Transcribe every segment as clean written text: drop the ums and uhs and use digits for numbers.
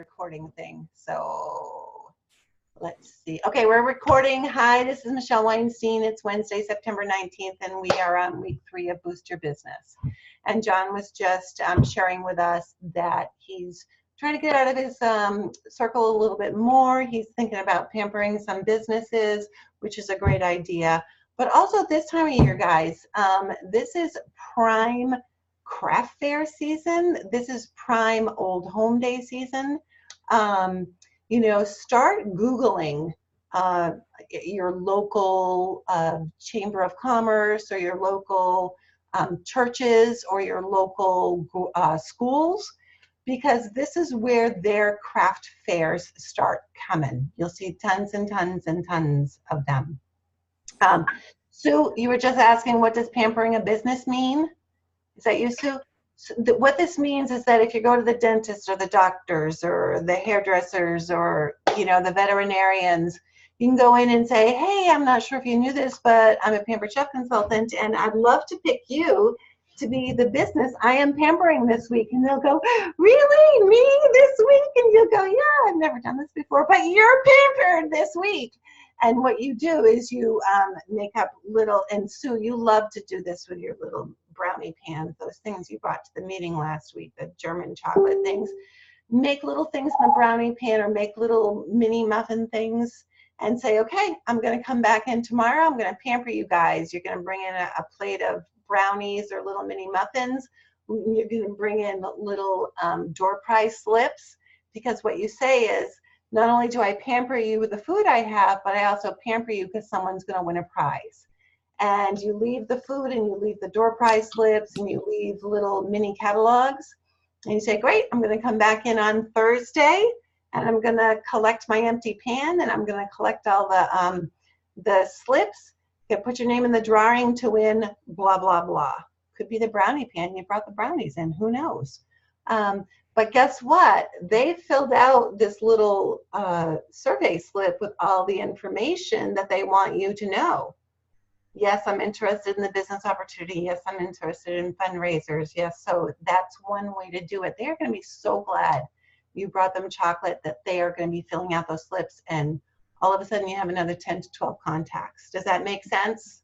recording thing. So let's see. Okay, we're recording. Hi, this is Michelle Weinstein. It's Wednesday, September 19th, and we are on week 3 of Boost Your Business. And John was just sharing with us that he's trying to get out of his circle a little bit more. He's thinking about pampering some businesses, which is a great idea. But also this time of year, guys, this is prime craft fair season. This is prime old home day season. Start Googling your local chamber of commerce or your local churches or your local schools, because this is where their craft fairs start coming. You'll see tons and tons and tons of them. Sue, you were just asking, what does pampering a business mean? Is that you, Sue? So what this means is that if you go to the dentist or the doctors or the hairdressers or, the veterinarians, you can go in and say, hey, I'm not sure if you knew this, but I'm a Pampered Chef consultant, and I'd love to pick you to be the business I am pampering this week. And they'll go, really? Me this week? And you'll go, yeah, I've never done this before, but you're pampered this week. And what you do is you make up little, and Sue, you love to do this with your little brownie pans, those things you brought to the meeting last week, the German chocolate things. Make little things in the brownie pan or make little mini muffin things and say, okay, I'm going to come back in tomorrow. I'm going to pamper you guys. You're going to bring in a plate of brownies or little mini muffins. You're going to bring in little door prize slips, because what you say is, not only do I pamper you with the food I have, but I also pamper you because someone's going to win a prize. And you leave the food and you leave the door prize slips and you leave little mini catalogs. And you say, great, I'm going to come back in on Thursday and I'm going to collect my empty pan and I'm going to collect all the slips. You put your name in the drawing to win blah, blah, blah. Could be the brownie pan. You brought the brownies in. Who knows? But guess what? They filled out this little survey slip with all the information that they want you to know. Yes, I'm interested in the business opportunity. Yes, I'm interested in fundraisers. Yes, so that's one way to do it. They're going to be so glad you brought them chocolate that they are going to be filling out those slips, and all of a sudden you have another 10 to 12 contacts. Does that make sense?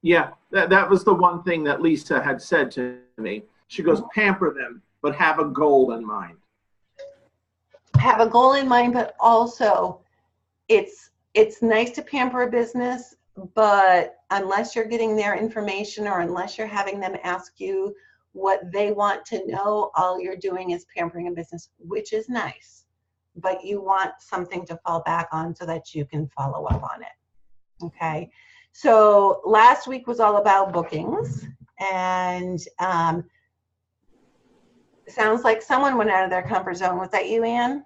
Yeah, that was the one thing that Lisa had said to me. She goes, pamper them, but have a goal in mind. Have a goal in mind, but also it's nice to pamper a business, but unless you're getting their information or unless you're having them ask you what they want to know, all you're doing is pampering a business, which is nice, but you want something to fall back on so that you can follow up on it. Okay, so last week was all about bookings, and sounds like someone went out of their comfort zone. Was that you, Ann?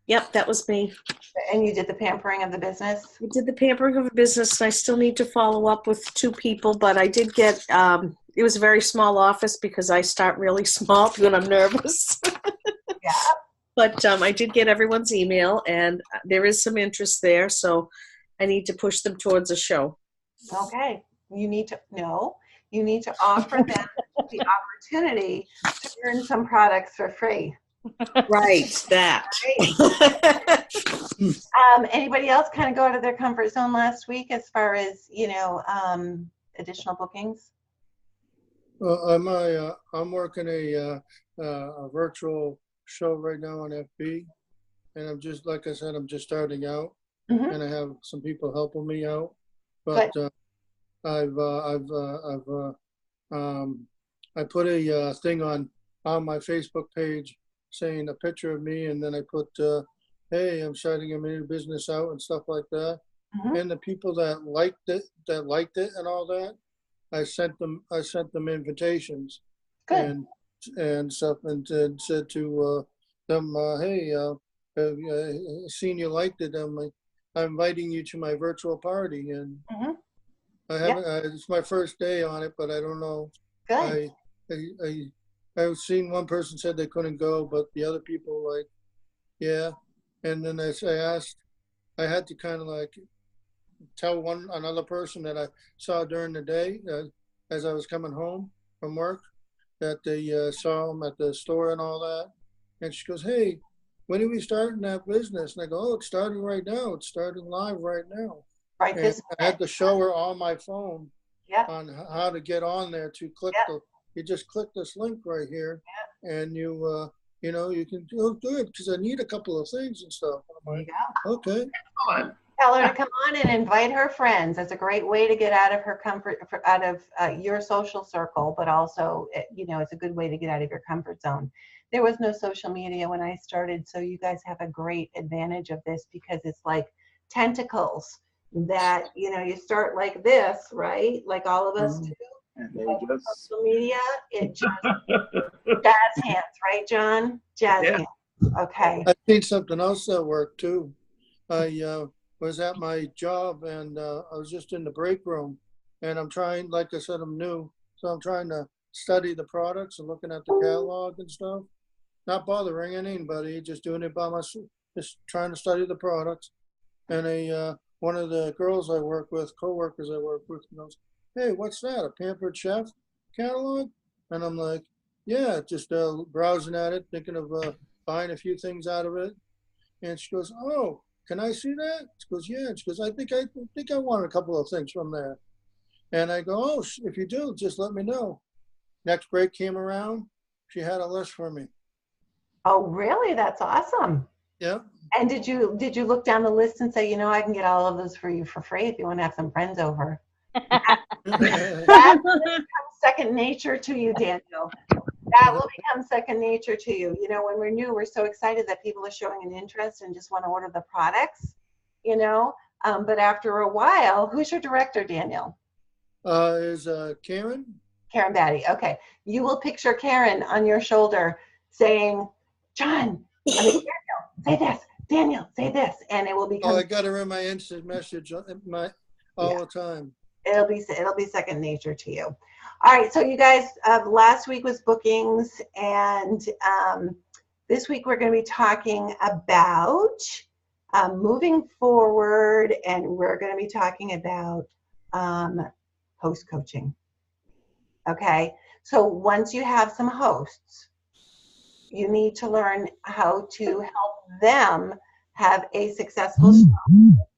Yep, that was me. And you did the pampering of the business? I did the pampering of a business, and I still need to follow up with 2 people, but I did get, it was a very small office because I start really small when I'm nervous. Yeah. But I did get everyone's email, and there is some interest there, so I need to push them towards a show. Okay. You need to offer them the opportunity to earn some products for free. Right, that. Right. Anybody else kind of go out of their comfort zone last week as far as, additional bookings? I'm working a virtual show right now on FB, and I'm just, like I said, I'm just starting out, and I have some people helping me out, but I put a thing on my Facebook page saying a picture of me, and then I put, hey, I'm starting a new business out and stuff like that. And the people that liked it and all that, I sent them invitations. Good. and stuff, and said to them, hey, seeing you liked it, I'm inviting you to my virtual party, and I haven't. It's my first day on it, but I don't know. Good. I've seen one person said they couldn't go, but the other people yeah. And then I asked, I had to kind of tell another person that I saw during the day as I was coming home from work, that they saw them at the store and all that. And she goes, hey, when are we starting that business? And I go, oh, it's starting right now. It's starting live right now. Right And this I had to show her on my phone Yeah. on how to get on there to click you just click this link right here, and you can do it because I need a couple of things and stuff. And I'm There you like, go. okay. Tell her to come on and invite her friends. That's a great way to get out of her comfort, out of your social circle, but also, it's a good way to get out of your comfort zone. There was no social media when I started, so you guys have a great advantage of this because it's like tentacles that, you start like this, right? Like all of us do. And they But with just social media, it just jazz hands, right, John? Jazz hands. Okay. I seen something else that worked too. I was at my job and I was just in the break room, and I'm trying, like I said, I'm new, so I'm trying to study the products and looking at the catalog and stuff. Not bothering anybody, just doing it by myself, just trying to study the products. And one of the girls I work with, coworkers I work with, goes, "Hey, what's that? A Pampered Chef catalog?" And I'm like, "Yeah, just browsing at it, thinking of buying a few things out of it." And she goes, "Oh, can I see that?" She goes, "Yeah." She goes, I think I want a couple of things from there." And I go, "Oh, if you do, just let me know." Next break came around, she had a list for me. Oh, really? That's awesome. Yeah. And did you look down the list and say, I can get all of those for you for free if you want to have some friends over? That will become second nature to you, Daniel. That will become second nature to you. When we're new, we're so excited that people are showing an interest and just want to order the products, but after a while, who's your director, Daniel? Is Karen? Karen Batty. Okay. You will picture Karen on your shoulder saying, Daniel, say this. Daniel, say this. And it will become. Oh, I got her in my instant message all the time. It'll be second nature to you. All right. So you guys, last week was bookings, and this week we're going to be talking about moving forward, and we're going to be talking about host coaching. Okay. So once you have some hosts, you need to learn how to help them have a successful show,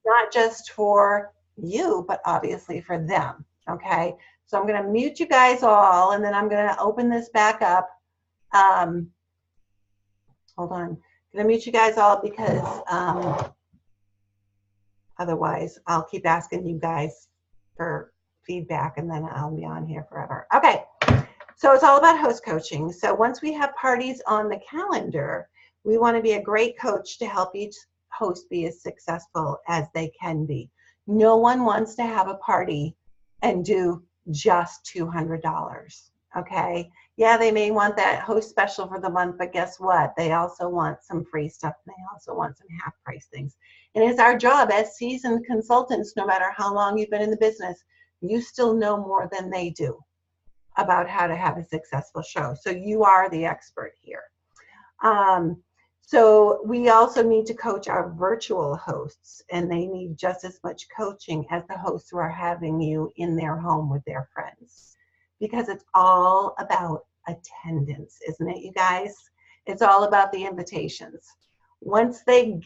not just for you, but obviously for them. Okay. So I'm going to mute you guys all, and then I'm going to open this back up. Hold on. I'm going to mute you guys all because otherwise I'll keep asking you guys for feedback, and then I'll be on here forever. Okay. So it's all about host coaching. So once we have parties on the calendar, we want to be a great coach to help each host be as successful as they can be. No one wants to have a party and do just $200. Okay. Yeah, they may want that host special for the month, but guess what? They also want some free stuff. And they also want some half price things. And it's our job as seasoned consultants, no matter how long you've been in the business, you still know more than they do about how to have a successful show. So you are the expert here. So we also need to coach our virtual hosts, and they need just as much coaching as the hosts who are having you in their home with their friends, because it's all about attendance, isn't it, you guys? It's all about the invitations. Once you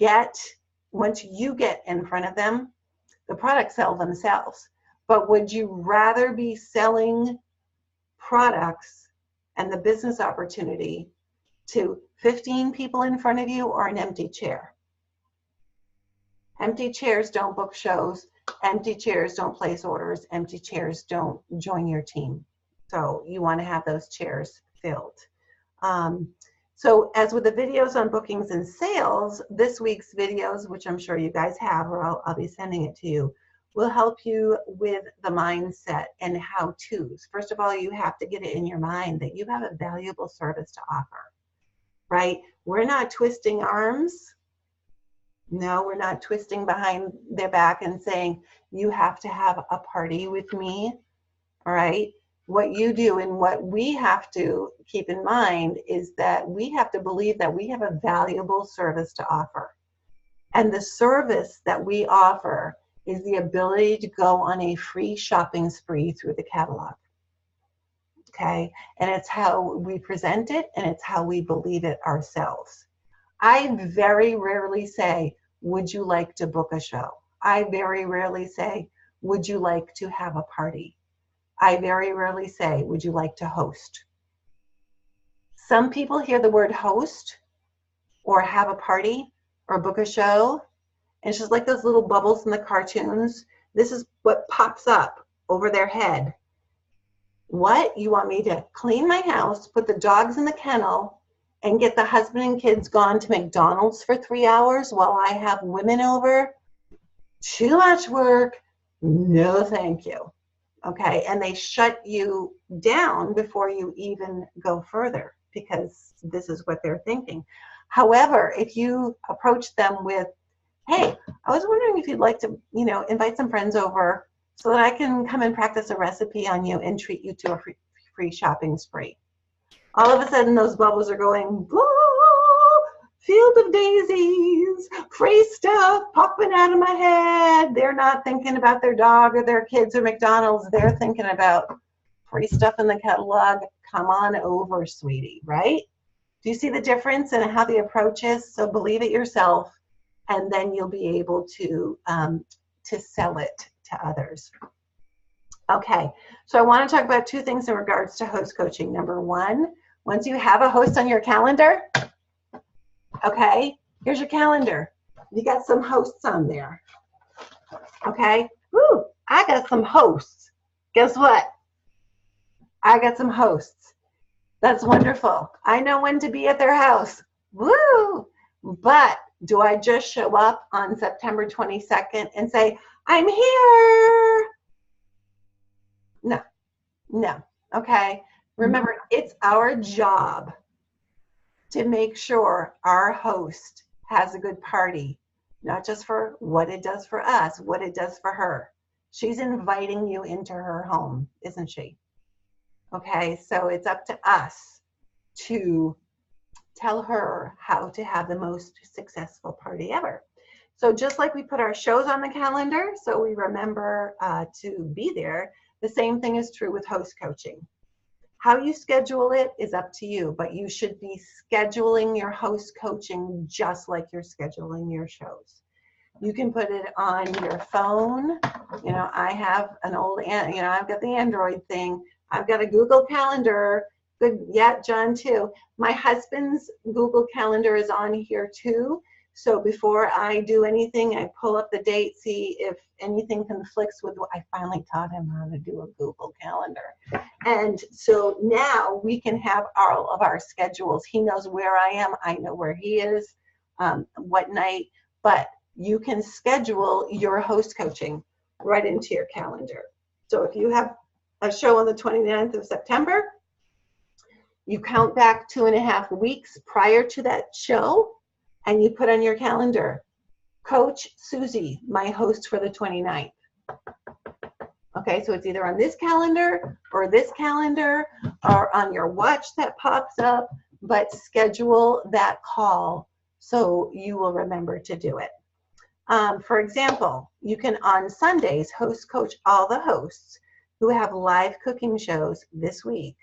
get in front of them, the products sell themselves. But would you rather be selling products and the business opportunity to 15 people in front of you, or an empty chair? Empty chairs don't book shows. Empty chairs don't place orders. Empty chairs don't join your team. So you want to have those chairs filled. So as with the videos on bookings and sales, this week's videos, which I'm sure you guys have, or I'll be sending it to you, will help you with the mindset and how-tos. First of all, you have to get it in your mind that you have a valuable service to offer, right? We're not twisting arms. No, we're not twisting behind their back and saying, you have to have a party with me, all right? What you do and what we have to keep in mind is that we have to believe that we have a valuable service to offer. And the service that we offer is the ability to go on a free shopping spree through the catalog. okay? And it's how we present it, and it's how we believe it ourselves. I very rarely say, would you like to book a show? I very rarely say, would you like to have a party? I very rarely say, would you like to host? Some people hear the word host or have a party or book a show, and it's just like those little bubbles in the cartoons. This is what pops up over their head. What? You want me to clean my house, put the dogs in the kennel, and get the husband and kids gone to McDonald's for 3 hours while I have women over? Too much work. No, thank you. Okay, and they shut you down before you even go further because this is what they're thinking. However, if you approach them with, hey, I was wondering if you'd like to, invite some friends over so that I can come and practice a recipe on you and treat you to a free shopping spree. All of a sudden, those bubbles are going, field of daisies, free stuff popping out of my head. They're not thinking about their dog or their kids or McDonald's. They're thinking about free stuff in the catalog. Come on over, sweetie, right? Do you see the difference in how the approach is? So believe it yourself, and then you'll be able to sell it to others. Okay, so I want to talk about two things in regards to host coaching. Number one, once you have a host on your calendar, okay, here's your calendar. You got some hosts on there. Okay, woo, I got some hosts. Guess what? I got some hosts. That's wonderful. I know when to be at their house. Woo! But do I just show up on September 22nd and say, I'm here? No. Okay. Remember, it's our job to make sure our host has a good party, not just for what it does for us, what it does for her. She's inviting you into her home, isn't she? Okay, so it's up to us to tell her how to have the most successful party ever. So just like we put our shows on the calendar, so we remember to be there, the same thing is true with host coaching. How you schedule it is up to you, but you should be scheduling your host coaching just like you're scheduling your shows. You can put it on your phone. I have an old, I've got the Android thing. I've got a Google Calendar. Good, yeah, John too. My husband's Google Calendar is on here too. So before I do anything, I pull up the date, see if anything conflicts with what I finally taught him how to do a Google Calendar. And so now we can have all of our schedules. He knows where I am. I know where he is, what night. But you can schedule your host coaching right into your calendar. So if you have a show on the 29th of September, you count back 2.5 weeks prior to that show, and you put on your calendar, Coach Susie, my host for the 29th. Okay, so it's either on this calendar or on your watch that pops up, but schedule that call so you will remember to do it. For example, you can on Sundays host coach all the hosts who have live cooking shows this week.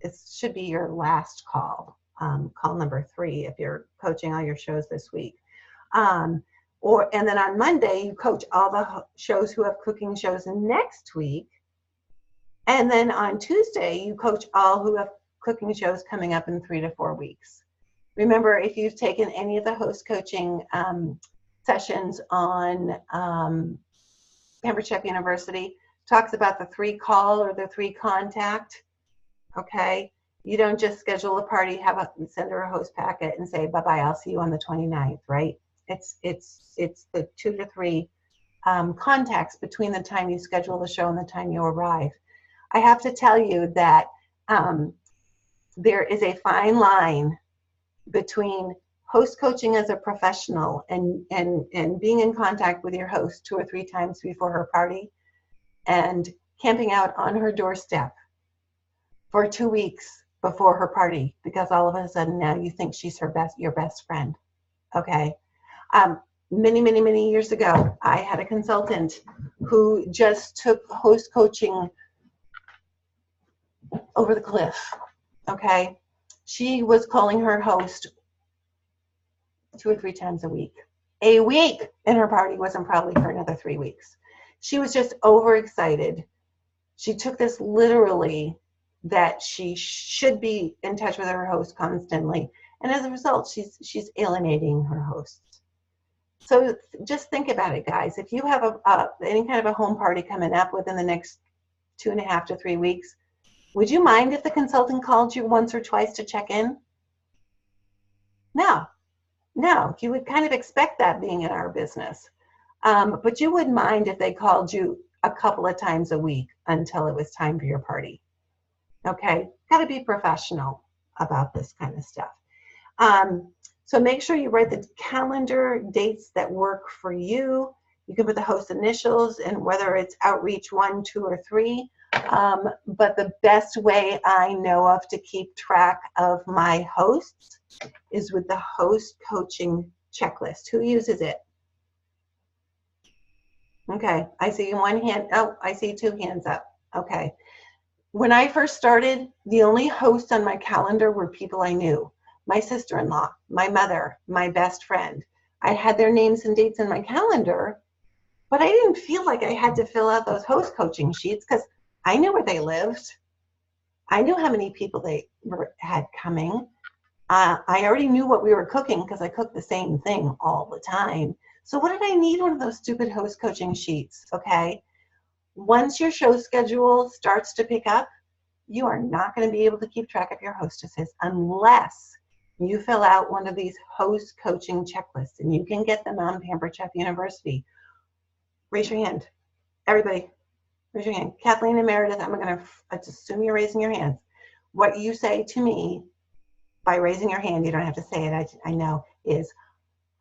It should be your last call. Call number 3 if you're coaching all your shows this week. And then on Monday, you coach all the shows who have cooking shows next week. And then on Tuesday, you coach all who have cooking shows coming up in 3 to 4 weeks. Remember, if you've taken any of the host coaching sessions on Pampered Chef University, talks about the 3 call or the 3 contact. Okay. You don't just schedule a party, send her a host packet and say, bye-bye, I'll see you on the 29th, right? It's the 2 to 3 contacts between the time you schedule the show and the time you arrive. I have to tell you that there is a fine line between host coaching as a professional and being in contact with your host 2 or 3 times before her party and camping out on her doorstep for 2 weeks before her party because all of a sudden now you think she's your best friend. Okay. Many years ago, I had a consultant who just took host coaching over the cliff, okay? She was calling her host 2 or 3 times a week. And her party wasn't probably for another 3 weeks. She was just overexcited. She took this literally, that she should be in touch with her host constantly. And as a result, she's alienating her hosts. So just think about it, guys. If you have any kind of a home party coming up within the next 2.5 to 3 weeks, would you mind if the consultant called you once or twice to check in? No, you would kind of expect that being in our business. But you wouldn't mind if they called you a couple of times a week until it was time for your party. Okay, got to be professional about this kind of stuff. So make sure you write the calendar dates that work for you. You can put the host initials and whether it's outreach 1, 2, or 3. But the best way I know of to keep track of my hosts is with the host coaching checklist. Who uses it? Okay, I see one hand. Oh, I see 2 hands up. Okay. When I first started, the only hosts on my calendar were people I knew. My sister-in-law, my mother, my best friend. I had their names and dates in my calendar, but I didn't feel like I had to fill out those host coaching sheets because I knew where they lived. I knew how many people they had coming. I already knew what we were cooking because I cooked the same thing all the time. So what did I need one of those stupid host coaching sheets, okay? Once your show schedule starts to pick up, you are not going to be able to keep track of your hostesses unless you fill out one of these host coaching checklists, and you can get them on Pampered Chef University. Raise your hand. Everybody, raise your hand. Kathleen and Meredith, I'm going to assume you're raising your hands. What you say to me by raising your hand, you don't have to say it, I know, is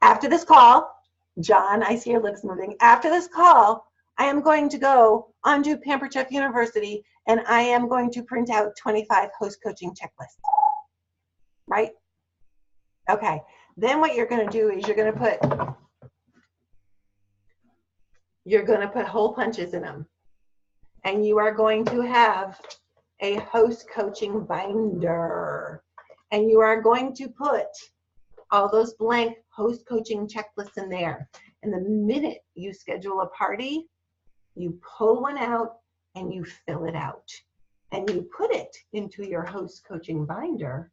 after this call, John, I see your lips moving. After this call, I am going to go onto Pampered Chef University and I am going to print out 25 host coaching checklists. Right? Okay. Then what you're going to do is you're going to put hole punches in them. And you are going to have a host coaching binder. And you are going to put all those blank host coaching checklists in there. And the minute you schedule a party, you pull one out and you fill it out. And you put it into your host coaching binder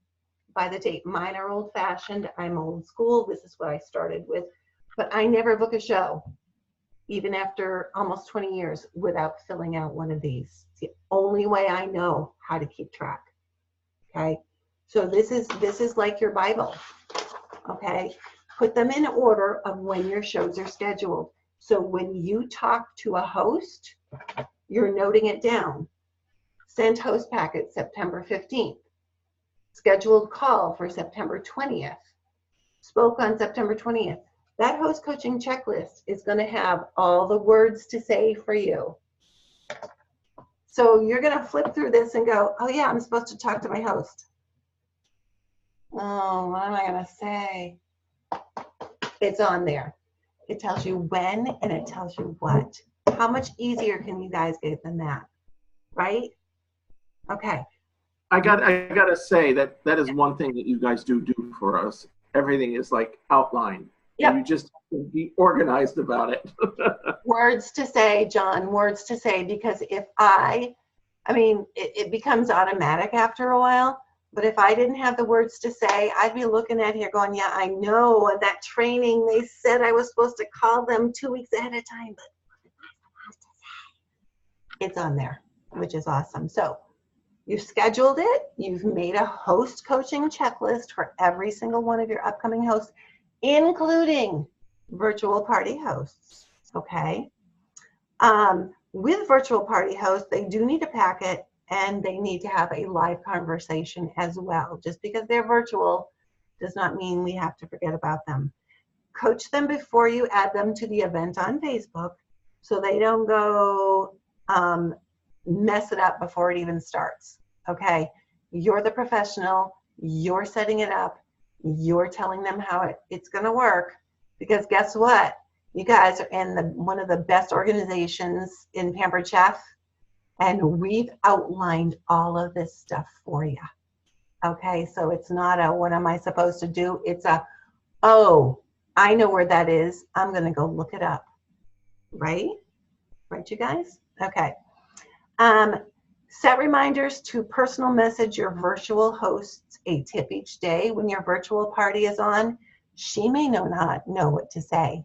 by the date. Mine are old fashioned. I'm old school. This is what I started with. But I never book a show, even after almost 20 years, without filling out one of these. It's the only way I know how to keep track. Okay? So this is like your Bible. Okay? Put them in order of when your shows are scheduled. So when you talk to a host, you're noting it down. Sent host packet September 15th. Scheduled call for September 20th. Spoke on September 20th. That host coaching checklist is going to have all the words to say for you. So you're going to flip through this and go, oh yeah, I'm supposed to talk to my host. Oh, what am I going to say? It's on there. It tells you when and it tells you what. How much easier can you guys get than that? Right? Okay. I gotta say that is one thing that you guys do for us. Everything is like outlined. Yep. And you just be organized about it. Words to say, John, words to say, because if it becomes automatic after a while, but if I didn't have the words to say, I'd be looking at here going, yeah, I know, and that training, they said I was supposed to call them 2 weeks ahead of time, but it's on there, which is awesome. So you've scheduled it. You've made a host coaching checklist for every single one of your upcoming hosts, including virtual party hosts, okay? With virtual party hosts, they do need a packet and they need to have a live conversation as well. Just because they're virtual does not mean we have to forget about them. Coach them before you add them to the event on Facebook so they don't go mess it up before it even starts, okay? You're the professional, you're setting it up, you're telling them how it's gonna work, because guess what? You guys are in one of the best organizations in Pampered Chef. And we've outlined all of this stuff for you. Okay, so it's not a, what am I supposed to do? It's a, oh, I know where that is. I'm going to go look it up. Right? Right, you guys? Okay. Set reminders to personal message your virtual hosts a tip each day when your virtual party is on. She may not know what to say,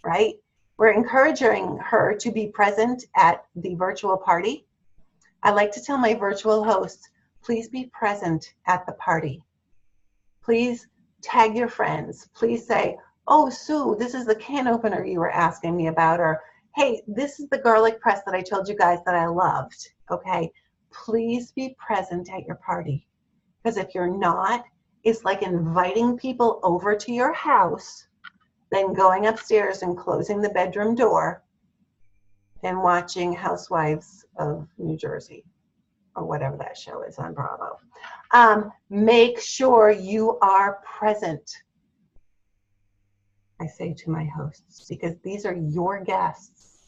right? We're encouraging her to be present at the virtual party. I like to tell my virtual hosts, please be present at the party. Please tag your friends. Please say, oh, Sue, this is the can opener you were asking me about, or hey, this is the garlic press that I told you guys that I loved, okay? Please be present at your party. Because if you're not, it's like inviting people over to your house, then going upstairs and closing the bedroom door and watching Housewives of New Jersey or whatever that show is on Bravo. Make sure you are present. I say to my hosts, because these are your guests,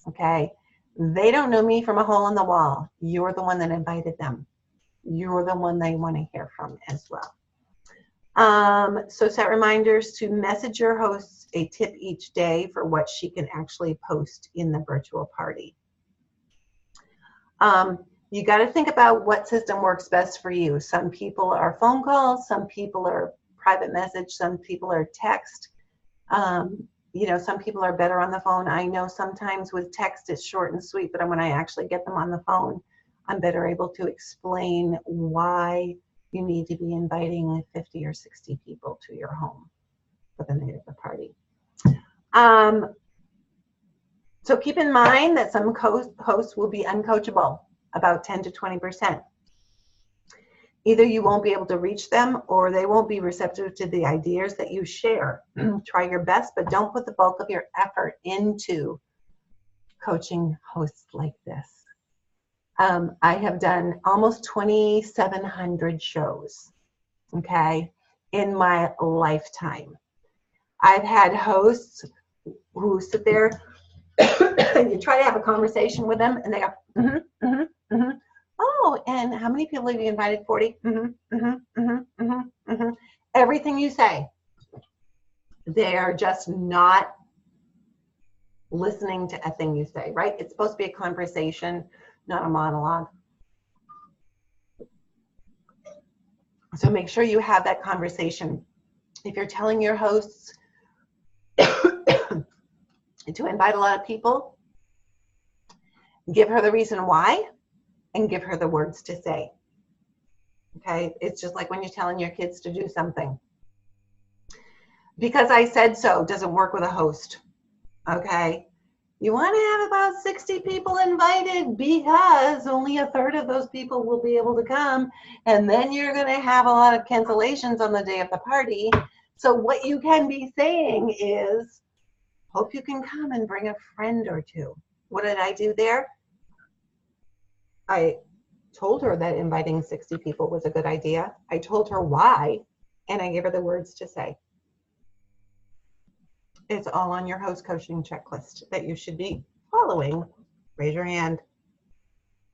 okay? They don't know me from a hole in the wall. You're the one that invited them. You're the one they want to hear from as well. So set reminders to message your hosts a tip each day for what she can actually post in the virtual party. You got to think about what system works best for you. Some people are phone calls, some people are private message, some people are text. You know, some people are better on the phone. I know sometimes with text it's short and sweet, but when I actually get them on the phone, I'm better able to explain why you need to be inviting 50 or 60 people to your home for the night of the party. So keep in mind that some hosts will be uncoachable, about 10 to 20%. Either you won't be able to reach them or they won't be receptive to the ideas that you share. Try your best, but don't put the bulk of your effort into coaching hosts like this. I have done almost 2,700 shows, okay, in my lifetime. I've had hosts who sit there and you try to have a conversation with them and they go, oh, and how many people have you invited? 40? Everything you say, they are just not listening to a thing you say, right? It's supposed to be a conversation, not a monologue. So make sure you have that conversation. If you're telling your hosts to invite a lot of people, give her the reason why and give her the words to say. Okay, it's just like when you're telling your kids to do something. Because I said so doesn't work with a host. Okay, you want to have about 60 people invited because only a third of those people will be able to come, and then you're going to have a lot of cancellations on the day of the party. So what you can be saying is, hope you can come and bring a friend or two. What did I do there? I told her that inviting 60 people was a good idea. I told her why, and I gave her the words to say. It's all on your host coaching checklist that you should be following. Raise your hand.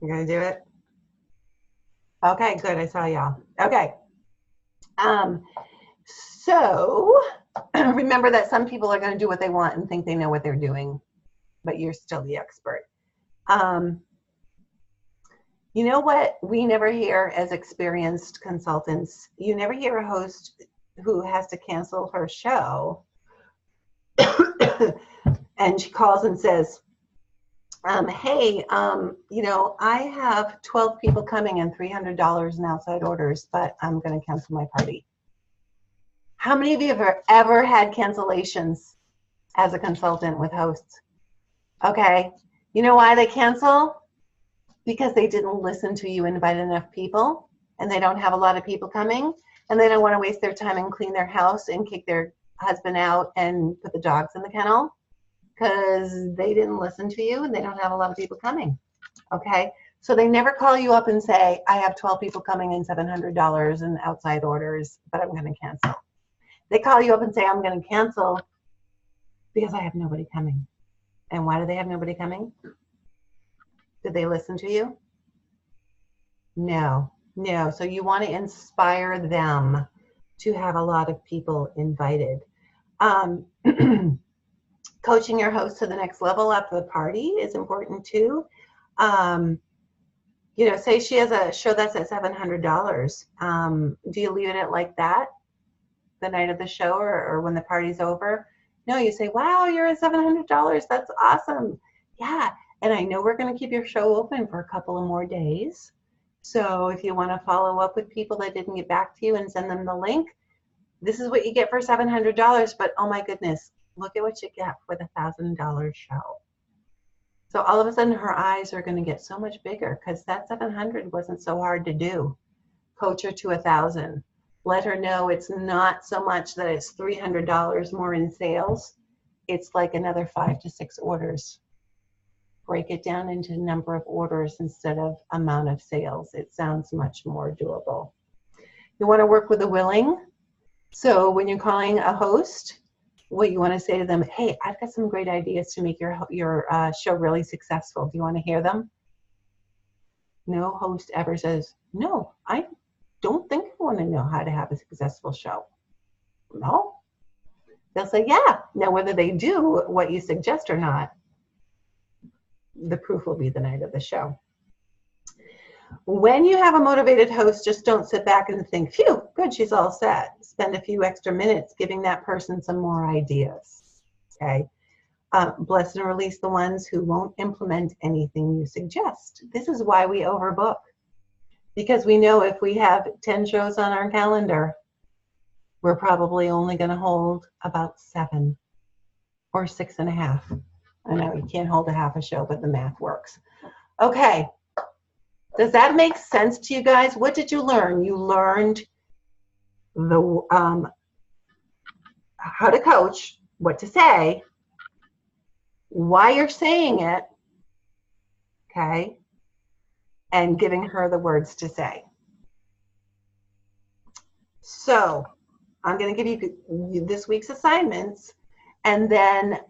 You're going to do it? Okay, good. I saw y'all. Okay. So remember that some people are going to do what they want and think they know what they're doing, but you're still the expert. You know what we never hear as experienced consultants? You never hear a host who has to cancel her show and she calls and says, hey, you know, I have 12 people coming and $300 in outside orders, but I'm going to cancel my party. How many of you have ever had cancellations as a consultant with hosts? Okay. You know why they cancel? Because they didn't listen to you invite enough people, and they don't have a lot of people coming, and they don't want to waste their time and clean their house and kick their husband out and put the dogs in the kennel because they didn't listen to you and they don't have a lot of people coming. Okay, so they never call you up and say, I have 12 people coming and $700 in outside orders, but I'm going to cancel. They call you up and say, I'm going to cancel because I have nobody coming. And why do they have nobody coming? Did they listen to you? No, no. So you want to inspire them to have a lot of people invited. Coaching your host to the next level after the party is important too. You know, say she has a show that's at $700. Do you leave it at like that the night of the show or when the party's over? No, you say, wow, you're at $700. That's awesome. Yeah. And I know we're going to keep your show open for a couple of more days. So if you want to follow up with people that didn't get back to you and send them the link, this is what you get for $700. But oh my goodness, look at what you get with a $1,000 show. So all of a sudden her eyes are going to get so much bigger because that 700 wasn't so hard to do. Coach her to 1,000. Let her know it's not so much that it's $300 more in sales. It's like another 5 to 6 orders. Break it down into number of orders instead of amount of sales. It sounds much more doable. You want to work with the willing. So when you're calling a host, what you want to say to them, hey, I've got some great ideas to make your show really successful. Do you want to hear them? No host ever says, no, I don't think I want to know how to have a successful show. No. They'll say, yeah. Now, whether they do what you suggest or not, the proof will be the night of the show. When you have a motivated host, just don't sit back and think, phew, good, she's all set. Spend a few extra minutes giving that person some more ideas, okay? Bless and release the ones who won't implement anything you suggest. This is why we overbook, because we know if we have 10 shows on our calendar, we're probably only going to hold about 7 or 6.5. I know you can't hold a half a show, but the math works. Okay. Does that make sense to you guys? What did you learn? You learned the how to coach, what to say, why you're saying it, okay, and giving her the words to say. So I'm going to give you this week's assignments, and then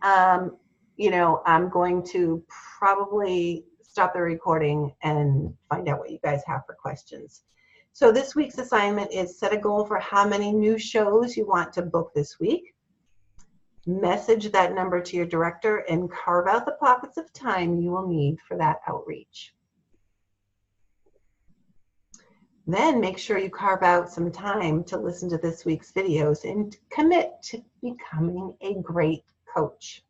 you know, I'm going to probably stop the recording and find out what you guys have for questions. So this week's assignment is set a goal for how many new shows you want to book this week. Message that number to your director and carve out the pockets of time you will need for that outreach. Then make sure you carve out some time to listen to this week's videos and commit to becoming a great coach.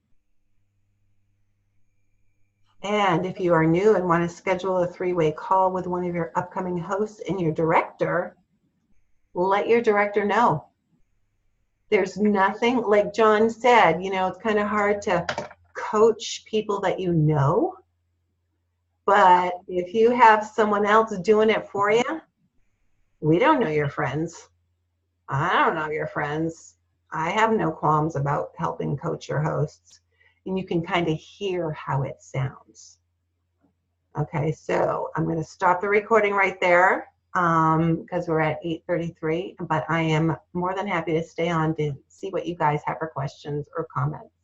And if you are new and want to schedule a 3-way call with one of your upcoming hosts and your director, let your director know. There's nothing, like John said, you know, it's kind of hard to coach people that you know. But if you have someone else doing it for you, we don't know your friends. I don't know your friends. I have no qualms about helping coach your hosts. And you can kind of hear how it sounds. Okay, so I'm going to stop the recording right there because we're at 8:33, but I am more than happy to stay on to see what you guys have for questions or comments.